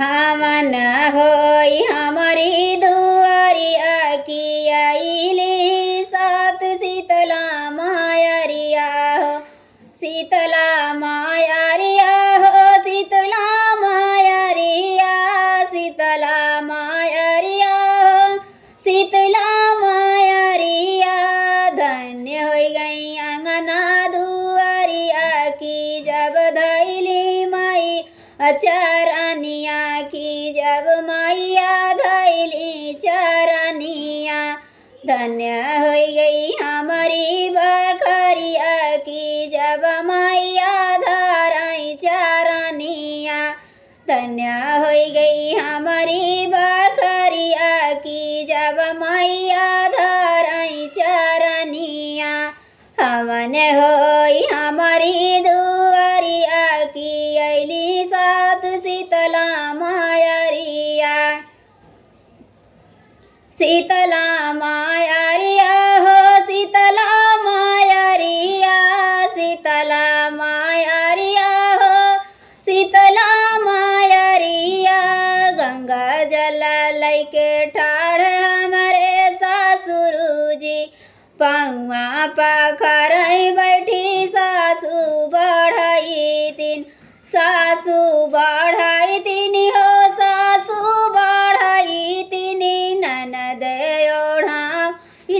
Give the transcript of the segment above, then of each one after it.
हमन होई हमारी दुआरिया की आईली सात शीतला मायरिया हो शीतला मायरिया हो शीतला मायरिया शीतला मायरिया हो शीतला मायरिया धन्य हो गई अंगना दुआरिया की जब धैली माई चरनिया की जब मैया धैली चरनिया धन्य हो गई हमारी बखरिया की जब मैया धराई चरनिया धन्य हो गई हमारी बखरिया की जब मैया धराई चरनिया हमन होई हमारी दुआरिया की अली सात शीतला मायरिया शीतला मायरिया हो शीतला मायरिया शीतला मायरिया हो शीतला मायरिया गंगा जल लैके ठाड़ हमारे सासुरु जी पौआ पखर बैठी सासू बढ़ाई तीन सासू बढ़ाई तीन हो सासू बढ़ाई तीन ननद ओढ़ा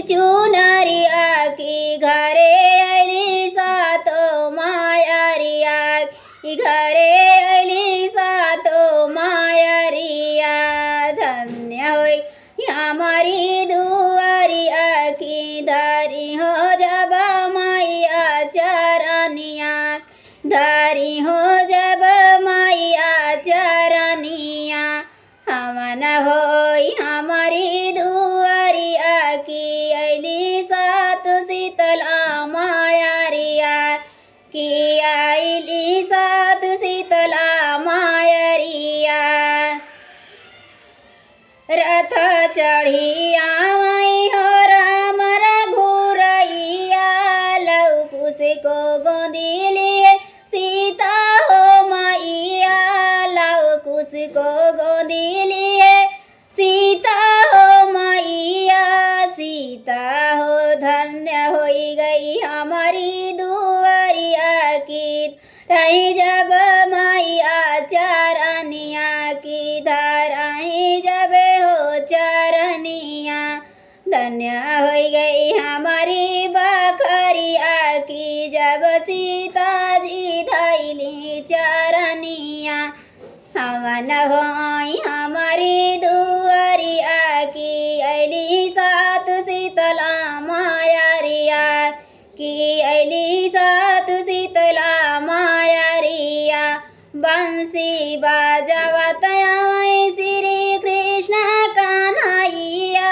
चुनरिया की घरे अली सातो मायरिया की घरे अली सातो मायरिया धन्य होई हमारी दुआरिया की धारी हो जब मैया चरनिया धारी हो जब मैया चरनिया हमन होई हमारी दुआरिया की अली सात शीतला मायरिया की अली सात शीतला मायरिया रथ चढ़ी आवई हो राम रघुरैया लव कुश को गोदी लिए सीता हो मैया लव कुश को गोदी लिए सीता हो मैया सीता हो धन्य होई गई हमारी दुआरिया की रही जब मैया चरनिया की धराई जब हो चरनिया धन्य हो गई हमारी बखरिया की जब सीता जी धैली चरनिया हमन होई हमारी दुआरिया की अली सात शीतला मायरिया की अली सात शीतला मायरिया बंसी बाजवत आवै श्री कृष्ण कन्हैया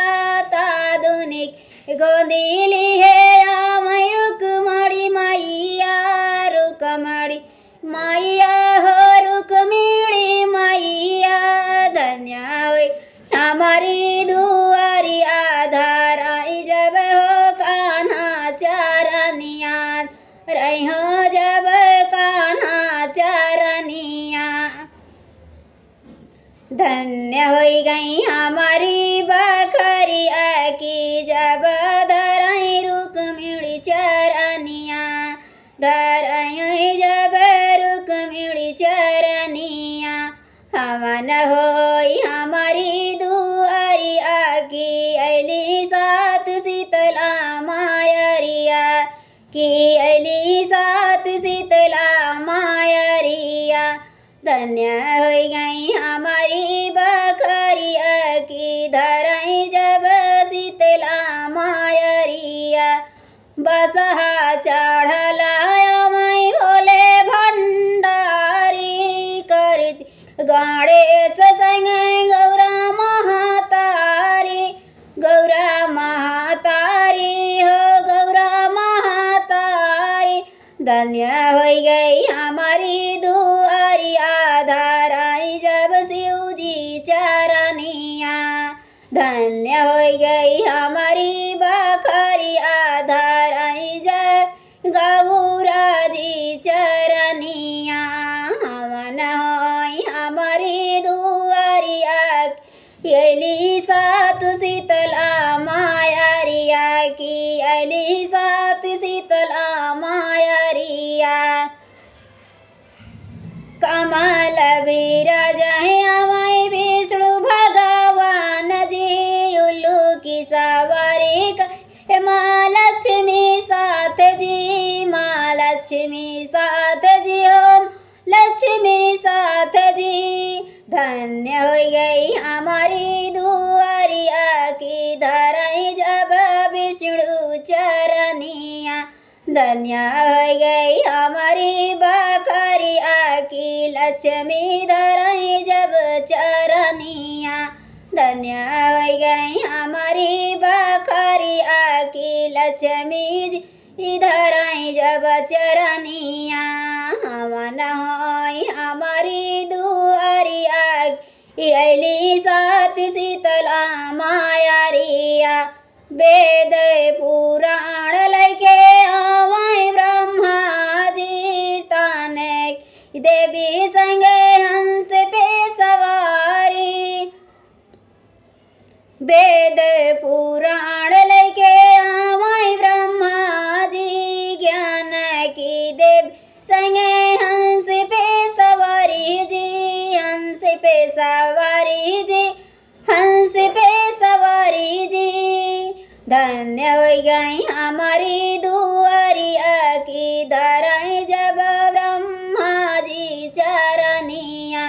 तादुनिक गोदिली है आवै रुक्मणी मैया रुक्मणी मैया हो रुक्मिणी मैया धन्य होई हमारी दुआरिया धराई जब हो कान्हा चरनिया रही हो जब कान्हा चरनिया धन्य होई गई हमारी बखरिया की जब धराई रुक्मिणी चरनिया धराई जब रुक्मिणी चरनिया हमन होई हमारी दुआरिया की अली सात शीतला मायरिया की अली सात शीतला मायरिया धन्य हो गई हमारी बखरिया की धराई जब शीतला मायरिया बसहा चढ़ला मैं भोले भंडारी करती गणेश संग गौरा महातारी हो गौरा महातारी धन्य हो गई हमारी दुआरिया धराई जब शिव जी चरनिया धन्य हो गई हमारी बखरिया धराई जब गौरा जी चरनिया हमन होई हमारी अली सात शीतला मायारिया की अली सात शीतला मायारिया कमल विराज अवै विष्णु भगवान जी उल्लू की सवारी माँ लक्ष्मी साथ जी माँ लक्ष्मी साथ जी ओम लक्ष्मी साथ जी। धन्य हो गई हमारी दुआरिया की धराई जब विष्णु चरनिया धन्य हो गई हमारी बकरिया की लक्ष्मी धराई जब चरनिया धन्य हो गई हमारी बकरिया की लक्ष्मी इधर आई जब चरनिया हमन होई हमारी दुआरिया अली सात शीतला मायारिया वेद पुराण लैके आवै ब्रह्मा जी ताने देवी संगे हंस पे सवारी वेद पुराण लैके आवै ब्रह्मा जी ज्ञान की देव संगे हंस पे सवारी जी हंस पे सवारी जी हंस पे सवारी जी। धन्य हो गई हमारी दुआरिया की धराई जब ब्रह्मा जी चरनिया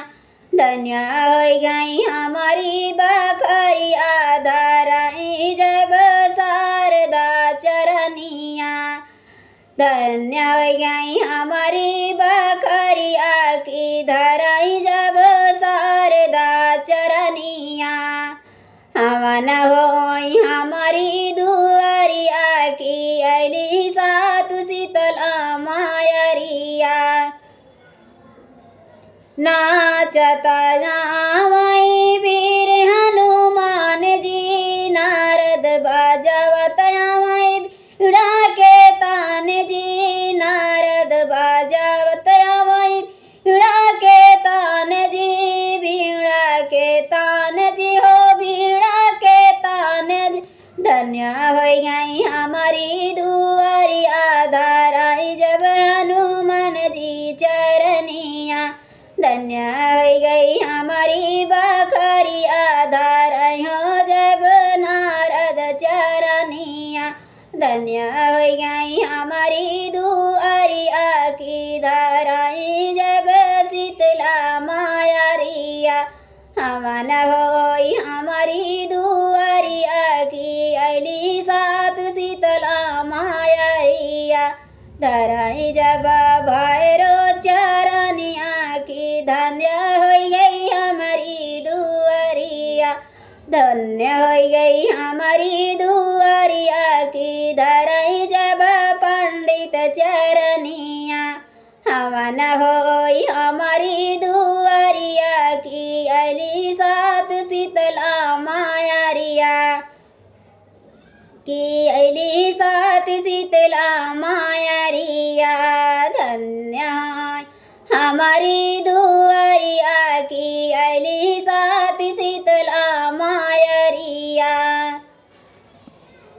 धन्य हो गई हमारी बकरिया धराई जब शारदा चरनिया धन्य हो गई हमारी बकरिया की धराई जब शारदा चरनिया हमन होई हमारी दुआरिया की अली सात शीतला मायारिया नाचता जावई वीर हनुमान जी नारद बाजवत आवै बीड़ा के तान जी नारद बाजवत आवै बीड़ा के तान जी बीड़ा के तान जी हो बीड़ा के तान जी। धन्य हो गई हमारी दुआरिया धराई जब हनुमान जी चरनिया धन्य हो गई हमारी बकरिया धराई हो जब नारद चरनिया धन्य हो गई हमारी दुआरिया की धराई जब शीतला मायारिया हमन होई हमारी दुआरिया की अली सात शीतला मायारिया धराई जब भैरो चरनिया की धन्य हो गई हमारी दुआरिया धन्य हो गई हमारी दुआरिया की धराई जब पंडित चरनिया हमन होई हमारी दुआरिया की अली सात शीतला मायारिया की अली सात शीतला मायारिया धन्य हमारी दुआरिया की अली सात शीतला मायारिया।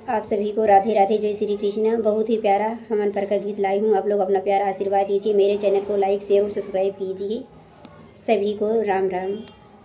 आप सभी को राधे राधे जय श्री कृष्ण। बहुत ही प्यारा हमन पर का गीत लाई हूँ। आप लोग अपना प्यारा आशीर्वाद दीजिए। मेरे चैनल को लाइक शेयर और सब्सक्राइब कीजिए। सभी को राम राम।